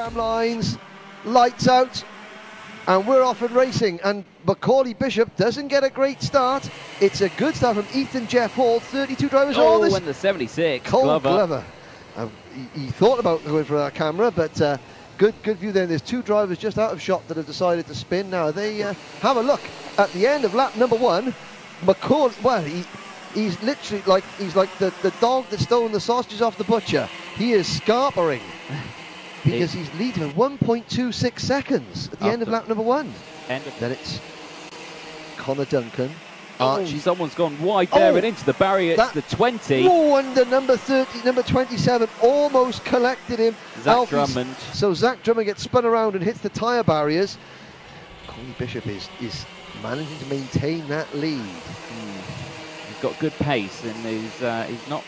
tram lines, lights out, and we're off and racing. And Macaulay Bishop doesn't get a great start. It's a good start from Ethan Jeff Hall, 32 drivers. Oh, and the 76. Cole Glover. He thought about going for that camera, but good view there. There's two drivers just out of shot that have decided to spin. Now they have a look at the end of lap number 1. Macaulay, well, he's literally like the dog that's stolen the sausages off the butcher. He is scarpering because he's leading 1.26 seconds at the end of lap number 1. Then it's Connor Duncan. Archie. Someone's gone wide there and into the barrier. It's the 20. Oh, and the number 27 almost collected him. Zach Drummond. So Zach Drummond gets spun around and hits the tyre barriers. Macaulay Bishop is managing to maintain that lead. He's got good pace, and he's not.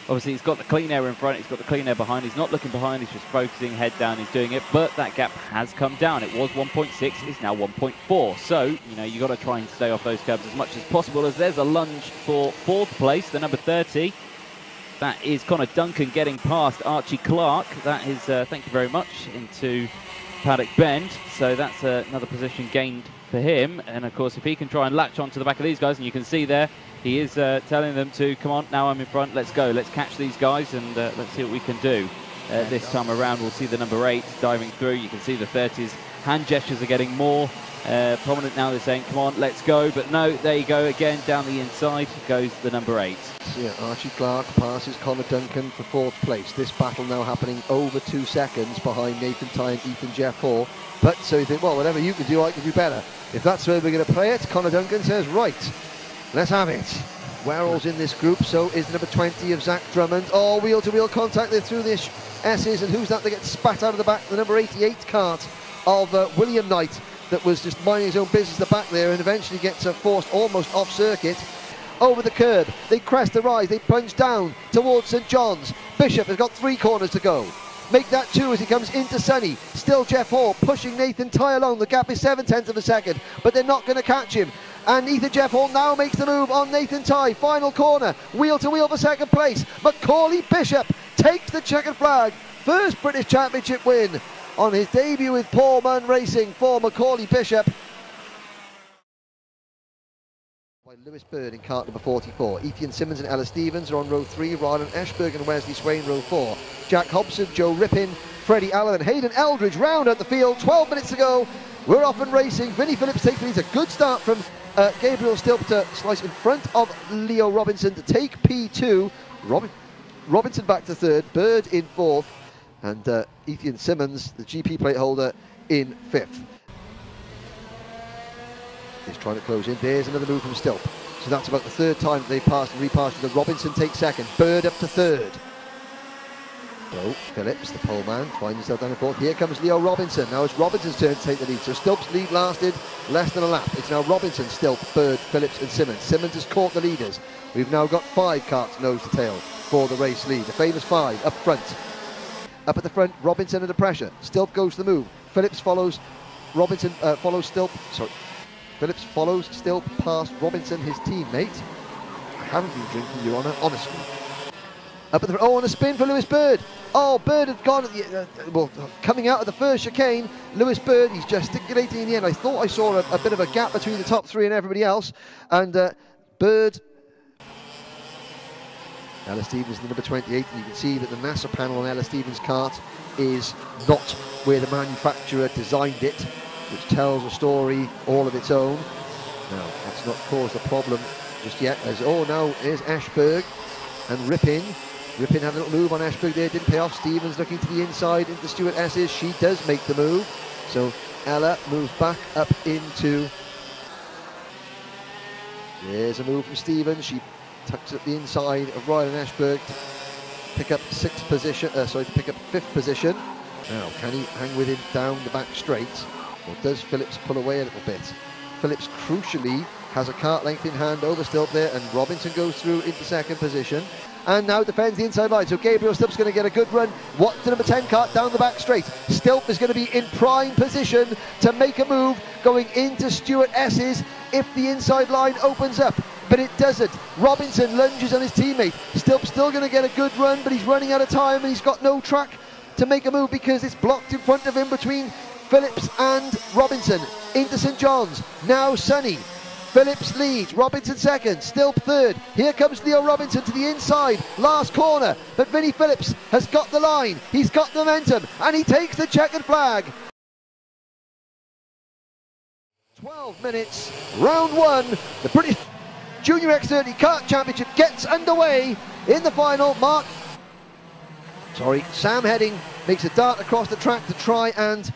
Obviously, he's got the clean air in front, he's got the clean air behind, he's not looking behind, he's just focusing, head down, he's doing it, but that gap has come down. It was 1.6, it's now 1.4, so, you know, you've got to try and stay off those curbs as much as possible, as there's a lunge for 4th place, the number 30. That is Connor Duncan getting past Archie Clark. That is, thank you very much, into Paddock Bend, so that's another position gained for him, and of course, if he can try and latch onto the back of these guys, and you can see there, he is telling them to, come on, now I'm in front, let's go, let's catch these guys, and let's see what we can do. This time around, we'll see the number 8 diving through. You can see the 30s. Hand gestures are getting more prominent now. They're saying, come on, let's go. But no, there you go again, down the inside goes the number 8. Yeah, Archie Clark passes Connor Duncan for 4th place. This battle now happening over 2 seconds behind Nathan Ty and Ethan Jeff Hall. But so you think, well, whatever you can do, I can do better. If that's where we're going to play it, Connor Duncan says, right, let's have it. Werrell's in this group, so is the number 20 of Zach Drummond. Oh, wheel-to-wheel contact there through the S's, and who's that that gets spat out of the back? The number 88 kart of William Knight that was just minding his own business at the back there, and eventually gets forced almost off circuit. Over the curb, they crest the rise, they plunge down towards St John's. Bishop has got 3 corners to go. Make that 2 as he comes into Sunny. Still Jeff Hall pushing Nathan Ty along. The gap is 7/10 of a second, but they're not going to catch him. And Ethan Jeff Hall now makes the move on Nathan Ty. Final corner, wheel to wheel for 2nd place. Macaulay Bishop takes the checkered flag. First British Championship win on his debut with Paul Munn Racing for Macaulay Bishop. Lewis Bird in kart number 44. Ethan Simmons and Ella Stevens are on row 3. Rylan Ashberg and Wesley Swain row 4. Jack Hobson, Joe Rippin, Freddie Allen and Hayden Eldridge round out the field. 12 minutes to go. We're off and racing. Vinnie Phillips takes the lead. It's a good start from Gabriel Stilp to slice in front of Leo Robinson to take P2. Robinson back to 3rd. Bird in 4th. And Ethan Simmons, the GP plate holder, in 5th. He's trying to close in. There's another move from Stilp. So that's about the 3rd time they passed and repassed. The Robinson takes 2nd. Bird up to 3rd. So Phillips, the pole man, finds himself down in 4th. Here comes Leo Robinson. Now it's Robinson's turn to take the lead. So Stilp's lead lasted less than a lap. It's now Robinson, Stilp, Bird, Phillips and Simmons. Simmons has caught the leaders. We've now got 5 karts nose to tail for the race lead. The famous 5 up front. Up at the front, Robinson under pressure. Stilp goes to the move. Phillips follows. Robinson follows Stilp. Sorry. Phillips follows Stilp past Robinson, his teammate. I haven't been drinking, Your Honour, honestly. Up at the and a spin for Lewis Bird. Oh, Bird had gone at the coming out of the first chicane. Lewis Bird, he's gesticulating in the end. I thought I saw a bit of a gap between the top 3 and everybody else. And Bird. Ella Stevens, the number 28, and you can see that the NASA panel on Ella Stevens' kart is not where the manufacturer designed it, which tells a story all of its own. Now, that's not caused a problem just yet, as, oh, now here's Ashberg and Rippin. Rippin had a little move on Ashberg there, didn't pay off. Stevens looking to the inside into Stuart S's. She does make the move. So Ella moves back up into... There's a move from Stevens. She tucks at the inside of Rylan Ashberg to pick up 6th position, pick up 5th position. Now, can he hang with him down the back straight? Or does Phillips pull away a little bit? Phillips crucially has a kart length in hand over Stilp there, and Robinson goes through into 2nd position and now defends the inside line. So Gabriel Stilp's going to get a good run. What's the number 10 kart down the back straight? Stilp is going to be in prime position to make a move going into Stuart S's if the inside line opens up, but it doesn't. Robinson lunges on his teammate. Stilp's still going to get a good run, but he's running out of time and he's got no track to make a move because it's blocked in front of him between Phillips and Robinson. Into St John's, now Sonny. Phillips leads, Robinson second, still third. Here comes Leo Robinson to the inside, last corner, but Vinnie Phillips has got the line, he's got momentum, and he takes the checkered flag. 12 minutes, round one, the British Junior X30 Kart Championship gets underway in the final. Sam Heading makes a dart across the track to try and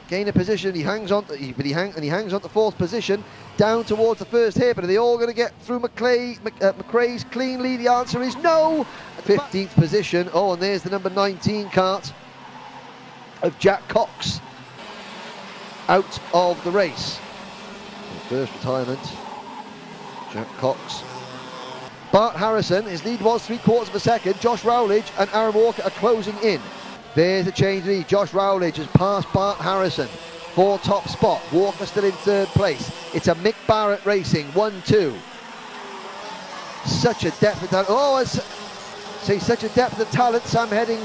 gain a position. He hangs on, he hangs on to fourth position, down towards the first hair. But are they all going to get through McRae's cleanly? The answer is no. 15th position. Oh, and there's the number 19 kart of Jack Cox out of the race. First retirement, Jack Cox. Bart Harrison, his lead was 3/4 of a second. Josh Rowledge and Aaron Walker are closing in. There's a change lead. Josh Rowledge has passed Bart Harrison for top spot. Walker still in third place. It's a Mick Barrett racing, 1-2. Such a depth of talent. Oh, such a depth of talent. Sam Heading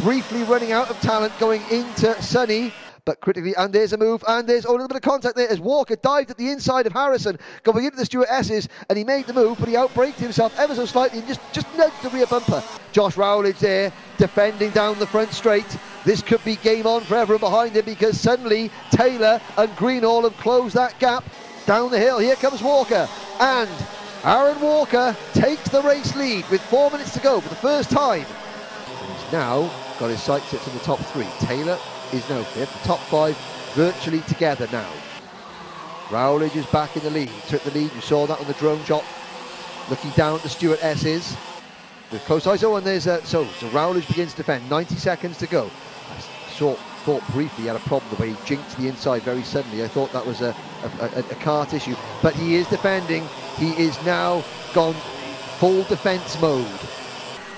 briefly running out of talent going into Sonny. But critically, and there's a move, and there's a little bit of contact there as Walker dived at the inside of Harrison, going into the Stuart S's, and he made the move, but he outbraked himself ever so slightly and just nudged the rear bumper. Josh Rowledge there, defending down the front straight. This could be game on forever behind him because suddenly Taylor and Greenall have closed that gap down the hill. Here comes Walker, and Aaron Walker takes the race lead with 4 minutes to go for the first time. And he's now got his sights set on the top three. Taylor is now fifth, the top five virtually together now. Rowledge is back in the lead, took the lead, you saw that on the drone shot, looking down at the Stuart S's with close eyes. Oh, and there's so Rowledge begins to defend, 90 seconds to go. I thought briefly he had a problem the way he jinked the inside very suddenly. I thought that was a kart issue, but he is defending. He is now gone full defence mode.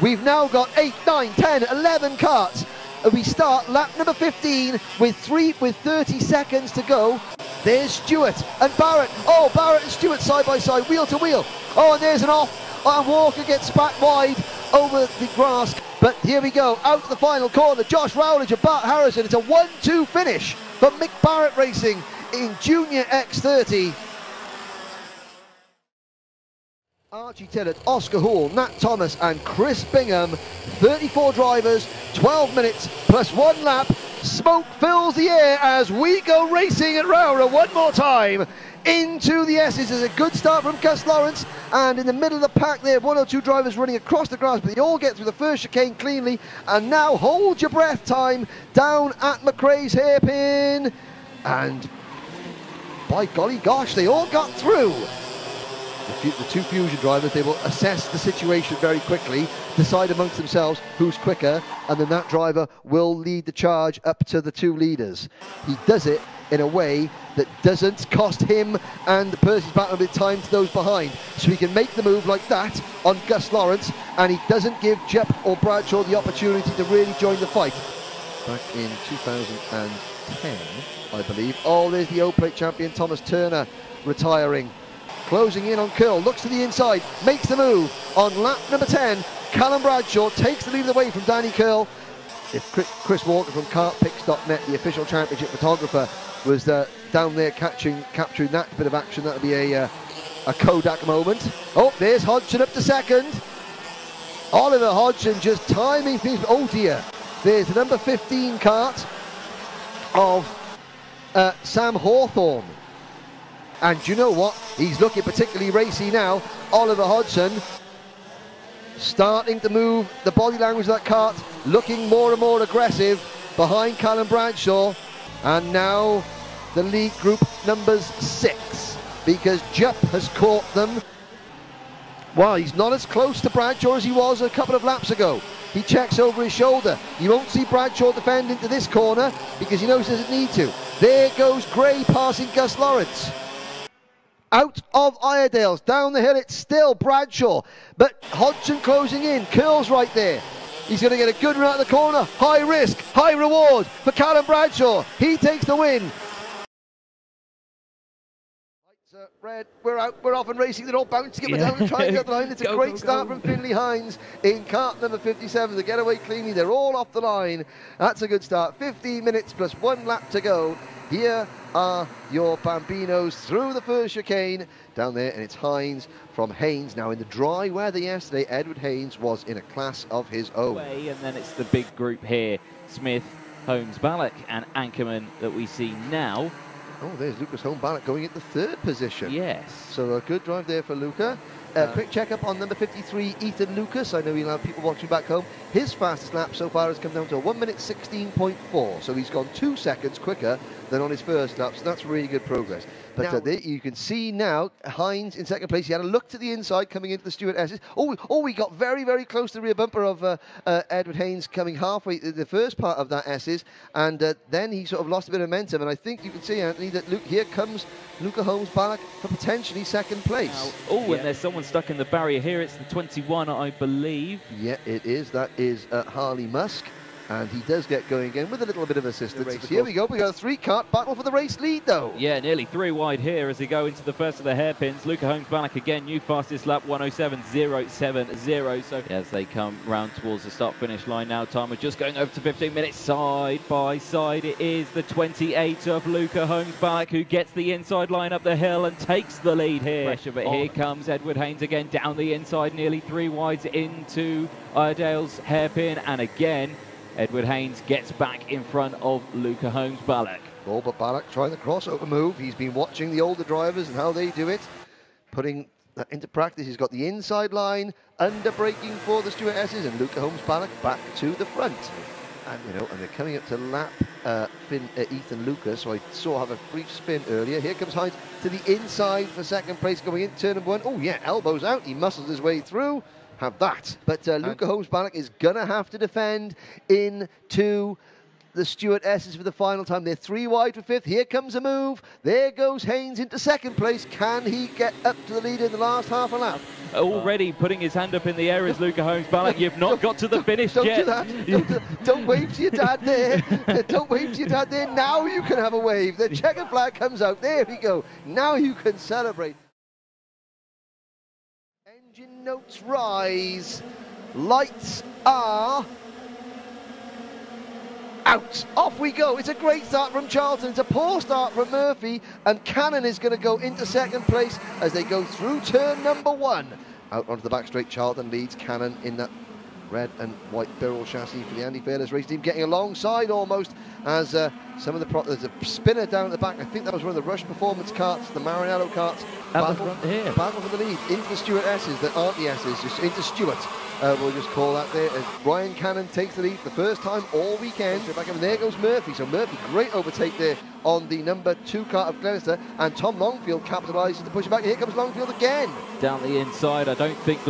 We've now got 8, 9, 10, 11 karts. We start lap number 15 with 30 seconds to go. There's Stewart and Barrett. Oh, Barrett and Stewart side by side, wheel to wheel. Oh, and there's an off. And Walker gets back wide over the grass. But here we go, out to the final corner. Josh Rowledge and Bart Harrison. It's a 1-2 finish for Mick Barrett Racing in Junior X30. Archie Tillett, Oscar Hall, Nat Thomas and Chris Bingham. 34 drivers, 12 minutes plus 1 lap. Smoke fills the air as we go racing at Rowrah one more time. Into the S's. Is a good start from Gus Lawrence, and in the middle of the pack there, 1 or 2 drivers running across the grass, but they all get through the first chicane cleanly. And now hold your breath time down at McRae's hairpin, and by golly gosh, they all got through. The two Fusion drivers, they will assess the situation very quickly, decide amongst themselves who's quicker, and then that driver will lead the charge up to the 2 leaders. He does it in a way that doesn't cost him and Percy's battle a bit of time to those behind. So he can make the move like that on Gus Lawrence, and he doesn't give Jep or Bradshaw the opportunity to really join the fight. Back in 2010, I believe. Oh, there's the O-Plate champion Thomas Turner retiring. Closing in on Curl, looks to the inside, makes the move on lap number 10. Callum Bradshaw takes the lead away from Danny Curl. If Chris Walker from KartPix.net, the official championship photographer, was down there capturing that bit of action, that would be a Kodak moment. Oh, there's Hodgson up to second. Oliver Hodgson just timing things. Oh dear, there's the number 15 kart of Sam Hawthorne. And do you know what? He's looking particularly racy now. Oliver Hodgson starting to move the body language of that kart, looking more and more aggressive behind Callum Bradshaw. And now the lead group numbers 6, because Jupp has caught them. Well, he's not as close to Bradshaw as he was a couple of laps ago. He checks over his shoulder. You won't see Bradshaw defend into this corner because he knows he doesn't need to. There goes Gray passing Gus Lawrence. Out of Iredale's, down the hill, it's still Bradshaw, but Hodgson closing in. Curl's right there. He's going to get a good run out of the corner. High risk, high reward for Callum Bradshaw. He takes the win. Red, we're out, we're off and racing. They're all bouncing up and down and trying to get the line. It's a great start from Finley Hines in kart number 57. The getaway cleanly, they're all off the line. That's a good start. 15 minutes plus 1 lap to go. Here are your Bambinos through the first chicane down there, and it's Hines from Haynes. Now in the dry weather yesterday, Edward Haynes was in a class of his own. And then it's the big group here, Smith, Holmes, Ballack and Ankerman that we see now. Oh, there's Lucas Holmes-Ballack going into third position. Yes. So a good drive there for Luca. Quick check-up on number 53, Ethan Lucas. I know he'll have people watching back home. His fastest lap so far has come down to a 1 minute 16.4. So he's gone 2 seconds quicker than on his first lap. So that's really good progress. But there you can see now Hines in second place. He had a look to the inside coming into the Stewart S's. We got very, very close to the rear bumper of Edward Haynes coming halfway the first part of that S's. And then he sort of lost a bit of momentum. And I think you can see, Anthony, that here comes Luca Holmes-Ballack for potentially second place. And there's someone stuck in the barrier here. It's the 21, I believe. Yeah, it is. That is Harley Musk. And he does get going again with a little bit of assistance. Here we go. We got a 3-kart battle for the race lead, though. Yeah, nearly 3 wide here as they go into the first of the hairpins. Luca Holmes-Ballack again, new fastest lap, 107.070. So as they come round towards the start-finish line now, time is just going over to 15 minutes. Side by side, it is the 28 of Luca Holmes-Ballack who gets the inside line up the hill and takes the lead here. Pressure, but here comes Edward Haynes again down the inside, nearly 3 wides into Iredale's hairpin, and again Edward Haynes gets back in front of Luca Holmes-Ballack. Oh, but Ballack trying the crossover move. He's been watching the older drivers and how they do it, putting that into practice. He's got the inside line, under braking for the Stewart S's, and Luca Holmes-Ballack back to the front. And and they're coming up to lap Ethan Lucas, so I saw have a brief spin earlier. Here comes Hines to the inside for second place, going in turn number 1. Oh yeah, elbows out. He muscles his way through. Have that. But Luca Holmes-Ballack is going to have to defend into the Stewart S's for the final time. They're 3 wide for 5th. Here comes a move. There goes Haynes into second place. Can he get up to the lead in the last half a lap? Already putting his hand up in the air is Luca Holmes-Ballack. You've not got to the finish yet. Don't do that. Don't wave to your dad there. Don't wave to your dad there. Now you can have a wave. The checkered flag comes out. There we go. Now you can celebrate. Engine notes rise, lights are out. Off we go. It's a great start from Charlton. It's a poor start from Murphy, and Cannon is going to go into second place as they go through turn number 1. Out onto the back straight, Charlton leads Cannon in that red and white Birrell chassis for the Andy Fairless race team, getting alongside almost as some of there's a spinner down at the back. I think that was one of the Rush Performance karts, the Maranello karts. Battle for the lead into the Stewart S's that aren't the S's, just into Stewart. We'll just call that there as Ryan Cannon takes the lead for the first time all weekend. Back up, and there goes Murphy. So Murphy, great overtake there on the number 2 kart of Glenister, and Tom Longfield capitalises to push it back. Here comes Longfield again. Down the inside, I don't think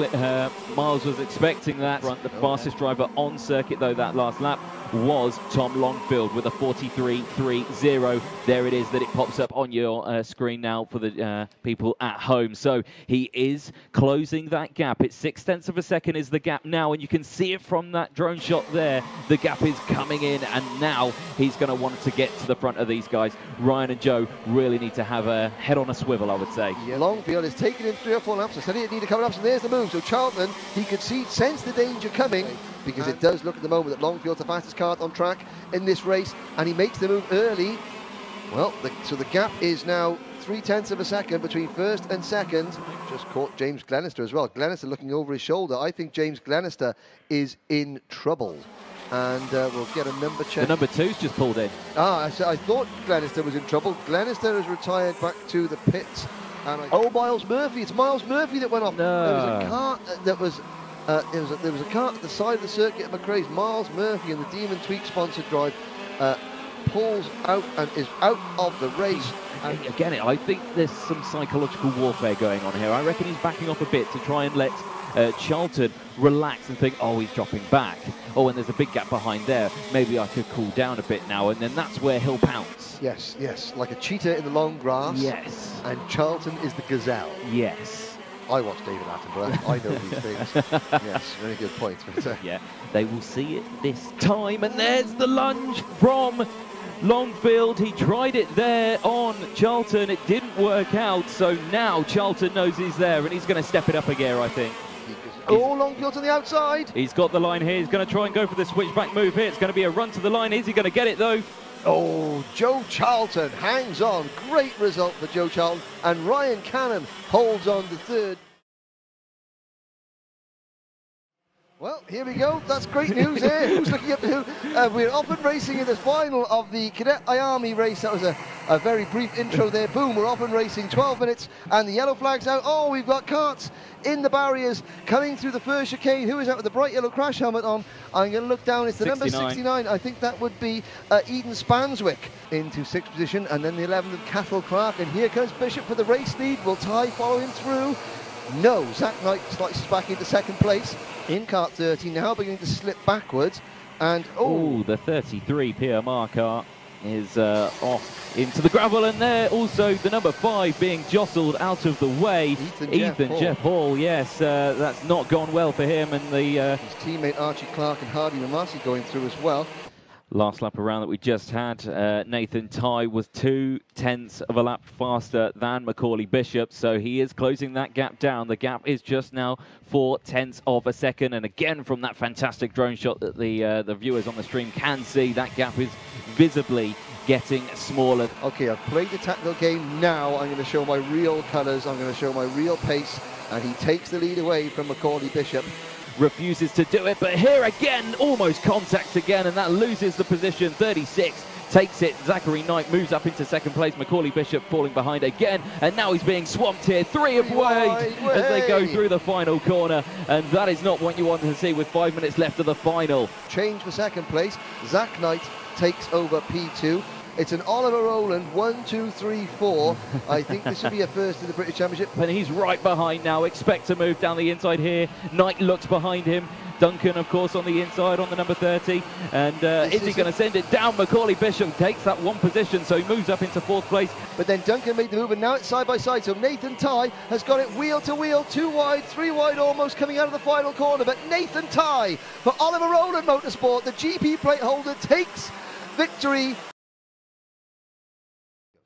Miles was expecting that. The fastest driver on circuit though that last lap was Tom Longfield with a 43.30. There it is, that it pops up on your screen now for the people at home. So he is closing that gap. It's 0.6 of a second is the gap now, and you can see it from that drone shot there. The gap is coming in, and now he's going to want to get to the front of these guys. Ryan and Joe really need to have a head on a swivel, I would say. Yeah, Longfield is taking in 3 or 4 laps. I said he didn't need to come up, and there's the move. So Charlton, he could sense the danger coming, because it does look at the moment that Longfield's the fastest kart on track in this race, and he makes the move early. Well, so the gap is now 0.3 of a second between first and second. Just caught James Glenister as well. Glenister looking over his shoulder. I think James Glenister is in trouble. And we'll get a number check. The number 2's just pulled in. I thought Glenister was in trouble. Glenister has retired back to the pits. And Miles Murphy. It's Miles Murphy that went off. No. There was a kart that was... there was a kart at the side of the circuit at McRae's. Miles Murphy in the Demon Tweak sponsored drive pulls out and is out of the race. And again, I think there's some psychological warfare going on here. I reckon he's backing off a bit to try and let Charlton relax and think, oh, he's dropping back. Oh, and there's a big gap behind there. Maybe I could cool down a bit now, and then that's where he'll pounce. Yes, yes, like a cheetah in the long grass. Yes. And Charlton is the gazelle. Yes. I watch David Attenborough. I know these things. Yes, very good point. Yeah, they will see it this time, and there's the lunge from Longfield, he tried it there on Charlton. It didn't work out, so now Charlton knows he's there, and he's going to step it up a gear, I think. Oh, Longfield on the outside. He's got the line here. He's going to try and go for the switchback move here. It's going to be a run to the line. Is he going to get it, though? Oh, Joe Charlton hangs on. Great result for Joe Charlton. And Ryan Cannon holds on to third. Well, here we go. That's great news here. Who's looking up to who? We're off and racing in the final of the Cadet IAME race. That was a very brief intro there. Boom, we're off and racing. 12 minutes and the yellow flag's out. Oh, we've got karts in the barriers coming through the first chicane. Who is that with the bright yellow crash helmet on? I'm going to look down. It's the 69. Number 69. I think that would be Eden Spanswick into 6th position. And then the 11th of Cathal Clark. And here comes Bishop for the race lead. Will Ty follow him through? No, Zach Knight slices back into 2nd place in kart 30, now beginning to slip backwards, and the 33 PMR car is off into the gravel, and there also the number 5 being jostled out of the way. Ethan Jeff Hall, yes, that's not gone well for him, and his teammate Archie Clark and Hardy Mamasi going through as well. Last lap around that we just had, Nathan Ty was 0.2 of a lap faster than Macaulay Bishop, so he is closing that gap down. The gap is just now 0.4 of a second, and again from that fantastic drone shot that the viewers on the stream can see, that gap is visibly getting smaller. Okay, I've played the tactical game. Now I'm going to show my real colours, I'm going to show my real pace, and he takes the lead away from Macaulay Bishop. Refuses to do it, but here again, almost contact again, and that loses the position. 36 takes it. Zachary Knight moves up into 2nd place. Macaulay Bishop falling behind again, and now he's being swamped here. 3 of wide as they go through the final corner, and that is not what you want to see with 5 minutes left of the final. Change for 2nd place. Zach Knight takes over P2. It's an Oliver Rowland 1, 2, 3, 4. I think this should be a first in the British Championship. And he's right behind now. Expect to move down the inside here. Knight looks behind him. Duncan, of course, on the inside on the number 30. And is he going to send it down? Macaulay Bishop takes that 1 position, so he moves up into 4th place. But then Duncan made the move, and now it's side by side. So Nathan Ty has got it wheel to wheel, 2 wide, 3 wide almost coming out of the final corner. But Nathan Ty for Oliver Rowland Motorsport, the GP plate holder, takes victory.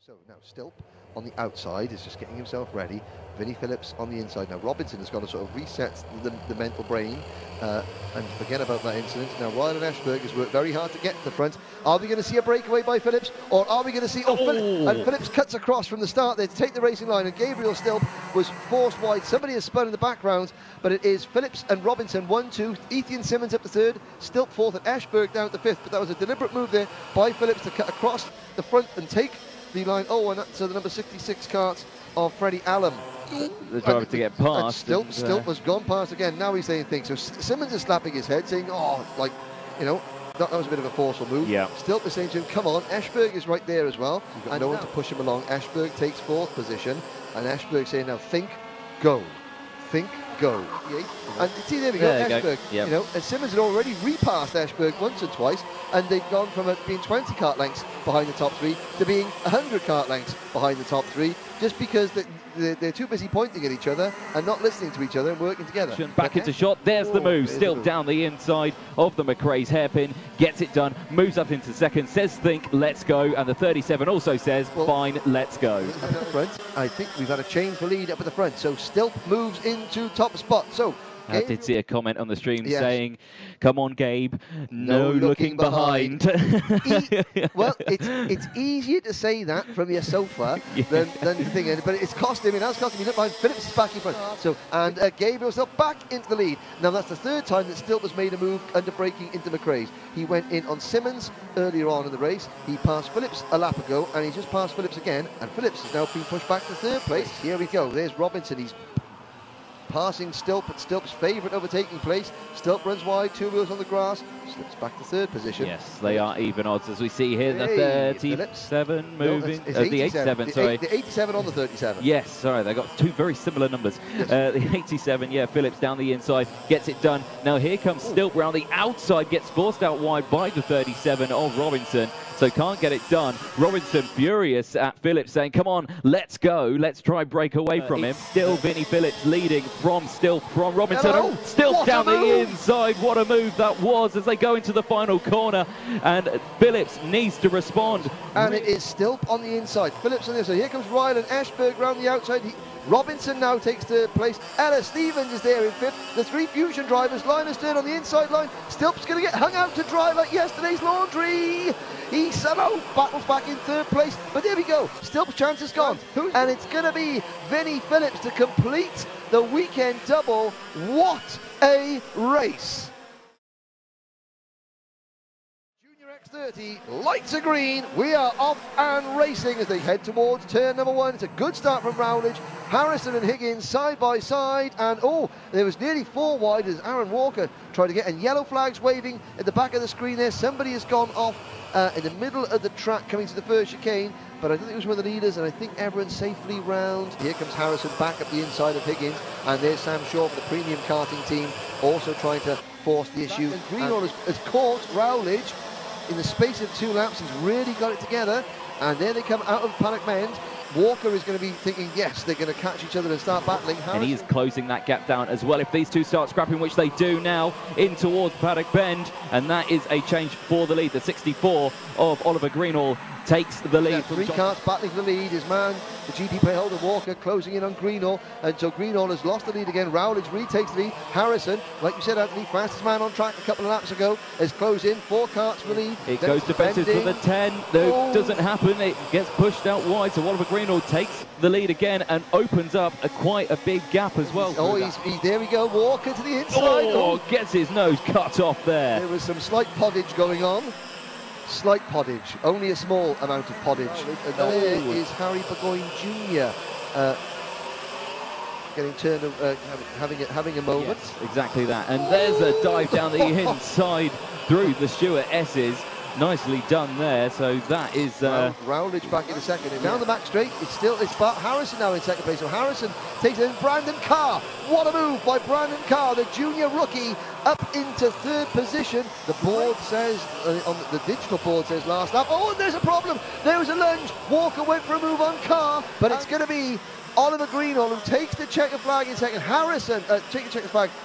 So now Stilp on the outside is just getting himself ready. Vinnie Phillips on the inside. Now Robinson has got to sort of reset the mental brain and forget about that incident. Now Ryan Ashberg has worked very hard to get to the front. Are we going to see a breakaway by Phillips, or are we going to see... And Phillips cuts across from the start there to take the racing line, and Gabriel Stilp was forced wide. Somebody has spun in the background, but it is Phillips and Robinson 1, 2. Ethan Simmons up to 3rd, Stilp 4th, and Ashberg down to 5th. But that was a deliberate move there by Phillips to cut across the front and take the line. Oh, and that's the number 66 kart of Freddie Allen. The driver to get past. Stilp has gone past again. Now he's saying things. So Simmons is slapping his head, saying, "Oh, like, you know, that was a bit of a forceful move." Yeah. Stilp is saying to him, "Come on." Ashberg is right there as well. You've got no one to push him along. Ashberg takes 4th position, and Ashberg saying, "Now think, go, think, go." And see, there we go, Ashberg. Yep. You know, and Simmons had already repassed Ashberg once or twice, and they've gone from being 20 kart lengths behind the top 3 to being 100 kart lengths behind the top 3, just because they're too busy pointing at each other and not listening to each other and working together. Back into shot. There's the move. Still down the inside of the McRae's hairpin. Gets it done. Moves up into 2nd. Says, think, let's go. And the 37 also says, fine, let's go. Up at the front, I think we've had a change for lead up at the front. So Stilp moves into top spot. So I did see a comment on the stream saying, "Come on, Gabe, no looking behind." Well, it's easier to say that from your sofa than the thing, but it's cost him. It has cost him. He looked behind. Phillips is back in front. So and Gabriel Stilp back into the lead. Now that's the 3rd time that Stilp has made a move under braking into McRae's. He went in on Simmons earlier on in the race. He passed Phillips a lap ago, and he just passed Phillips again. And Phillips has now been pushed back to 3rd place. Here we go. There's Robinson. He's passing Stilp, but Stilp's favourite overtaking place. Stilp runs wide, 2 wheels on the grass, slips back to 3rd position. Yes, they are even odds, as we see here. The 37 moving, the 87, sorry. The 87 on the 37. Yes, sorry, they got 2 very similar numbers. The 87, yeah, Phillips down the inside, gets it done. Now here comes Stilp round the outside, gets forced out wide by the 37 of Robinson, so can't get it done. Robinson furious at Phillips, saying, "Come on, let's go, let's try break away from him." Still Vinnie Phillips leading from Stilp, from Robinson. Stilp down the inside. What a move that was as they they go into the final corner, and Phillips needs to respond. And it is still on the inside. Phillips on the inside. Here comes Ryland Eschberg round the outside. Robinson now takes third place. Ella Stevens is there in fifth. The three Fusion drivers, Linus Stern on the inside line. Stilp's going to get hung out to dry like yesterday's laundry. He somehow battles back in third place. But there we go. Stilp's chance is gone. And it's going to be Vinnie Phillips to complete the weekend double. What a race. X30, lights are green, we are off and racing as they head towards turn number one. It's a good start from Rowledge, Harrison and Higgins side by side, and oh, there was nearly four wide as Aaron Walker tried to get, and yellow flags waving at the back of the screen there. Somebody has gone off in the middle of the track coming to the first chicane, but I think it was one of the leaders, and I think everyone's safely round. Here comes Harrison back up the inside of Higgins, and there's Sam Shaw for the premium karting team, also trying to force the issue. And Greenall has caught Rowledge in the space of 2 laps. He's really got it together, and there they come out of Paddock Bend. Walker is going to be thinking, yes, they're going to catch each other and start battling. And he is closing that gap down as well. If these two start scrapping, which they do now, in towards Paddock Bend, and that is a change for the lead. The 64 of Oliver Greenall takes the lead. Yeah, 3 karts battling for the lead. His man, the GT play holder Walker, closing in on Greenall, and so Greenall has lost the lead again. Rowledge retakes the lead. Harrison, like you said, Anthony, fastest man on track a couple of laps ago, has closed in. 4 karts for the lead. It goes defensive for the 10. No, doesn't happen. It gets pushed out wide, so Oliver Greenall takes the lead again and opens up quite a big gap as well. Oh, he's there we go. Walker to the inside. Oh, gets his nose cut off there. There was some slight poddage going on. Slight poddage, only a small amount of poddage. And there is Harry Burgoyne Jr. Getting turned, having a moment. Yes, exactly that. And there's a dive down the inside through the Stuart S's. Nicely done there. So that is Rowledge back in a second. And down the back straight, it's Harrison now in second place. So Harrison takes it in. Brandon Carr. What a move by Brandon Carr, the junior rookie, up into third position. The board says, on the digital board says last lap. Oh, and there's a problem. There was a lunge. Walker went for a move on Carr, but it's going to be Oliver Greenall who takes the checker flag in second. Harrison,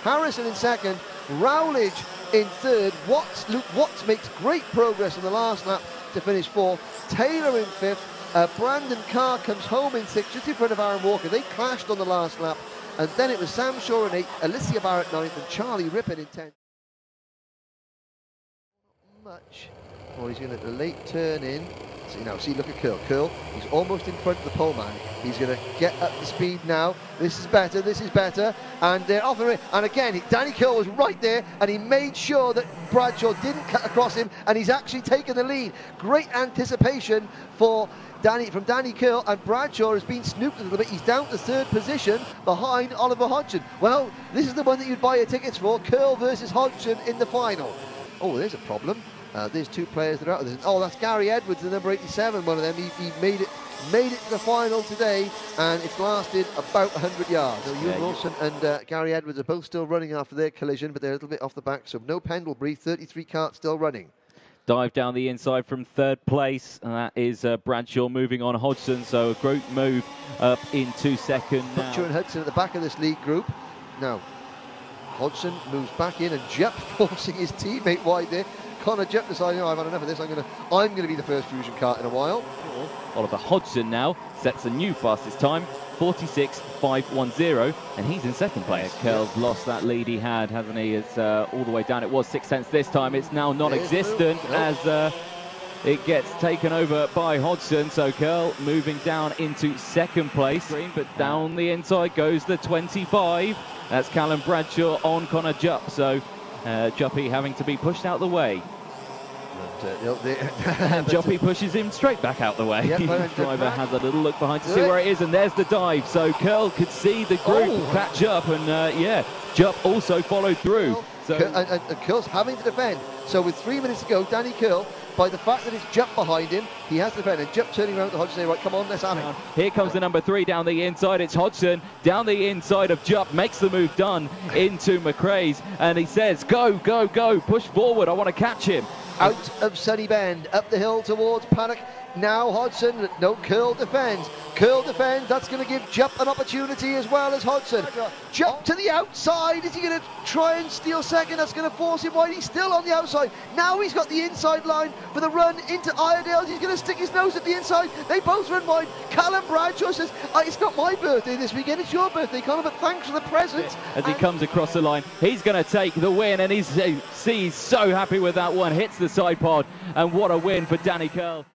Harrison in second. Rowledge in third. Luke Watts makes great progress in the last lap to finish fourth. Taylor in fifth. Brandon Carr comes home in sixth, just in front of Aaron Walker. They clashed on the last lap. And then it was Sam Shaw in 8th, Alicia Barrett 9th, and Charlie Rippon in 10th. Not much. Oh, he's going to late turn in. See, look at Curl. Curl, he's almost in front of the pole man. He's going to get up to speed now. This is better. And they're off the race. And again, Danny Curl was right there, and he made sure that Bradshaw didn't cut across him, and he's actually taken the lead. Great anticipation from Danny Curl, and Bradshaw has been snooped a little bit. He's down to third position behind Oliver Hodgson. Well, this is the one that you'd buy your tickets for, Curl versus Hodgson in the final. Oh, there's a problem. There's 2 players that are out there. Oh, that's Gary Edwards, the number 87, one of them. He made it to the final today, and it's lasted about 100 yards. So Ewan Wilson and Gary Edwards are both still running after their collision, but they're a little bit off the back, so no Pendlebury, 33 karts still running. Dive down the inside from third place, and that is Bradshaw moving on Hodgson, so a great move up into second now. Butcher and Hudson at the back of this lead group. Now, Hodgson moves back in, and Jupp forcing his teammate wide there. Connor Jupp deciding, I've had enough of this, I'm going to be the first Fusion kart in a while. Oliver Hodgson now sets a new fastest time, 46.510, and he's in second place. Curl's lost that lead he had, hasn't he? It's all the way down. It was 6 tenths this time. It's now non-existent as it gets taken over by Hodgson. So Curl moving down into second place. But down the inside goes the 25. That's Callum Bradshaw on Connor Jupp. So Juppy having to be pushed out the way. And Juppy pushes him straight back out the way. Yep, the driver has a little look behind to see where it is, and there's the dive. So Curl could see the group catch up, and Jupp also followed through. So and Curl's having to defend. So with 3 minutes to go, Danny Curl, by the fact that it's Jupp behind him, he has to defend. And Jupp turning around to Hodgson saying, right, come on, let's have it. Here comes the number 3 down the inside. It's Hodgson down the inside of Jupp, makes the move done into McRae's, and he says, go, push forward, I want to catch him. Out of Sunny Bend, up the hill towards Paddock. now Hodgson, no, Curl defends. Curl defends, that's going to give Jupp an opportunity as well as Hodgson. Jupp to the outside, is he going to try and steal second? That's going to force him wide, he's still on the outside. Now he's got the inside line for the run into Iredale. He's going to stick his nose at the inside. They both run wide. Callum Bradshaw says, it's not my birthday this weekend, it's your birthday, Connor, but thanks for the presents. As he comes across the line, he's going to take the win, and he's so happy with that one. Hits the side pod, and what a win for Danny Curl.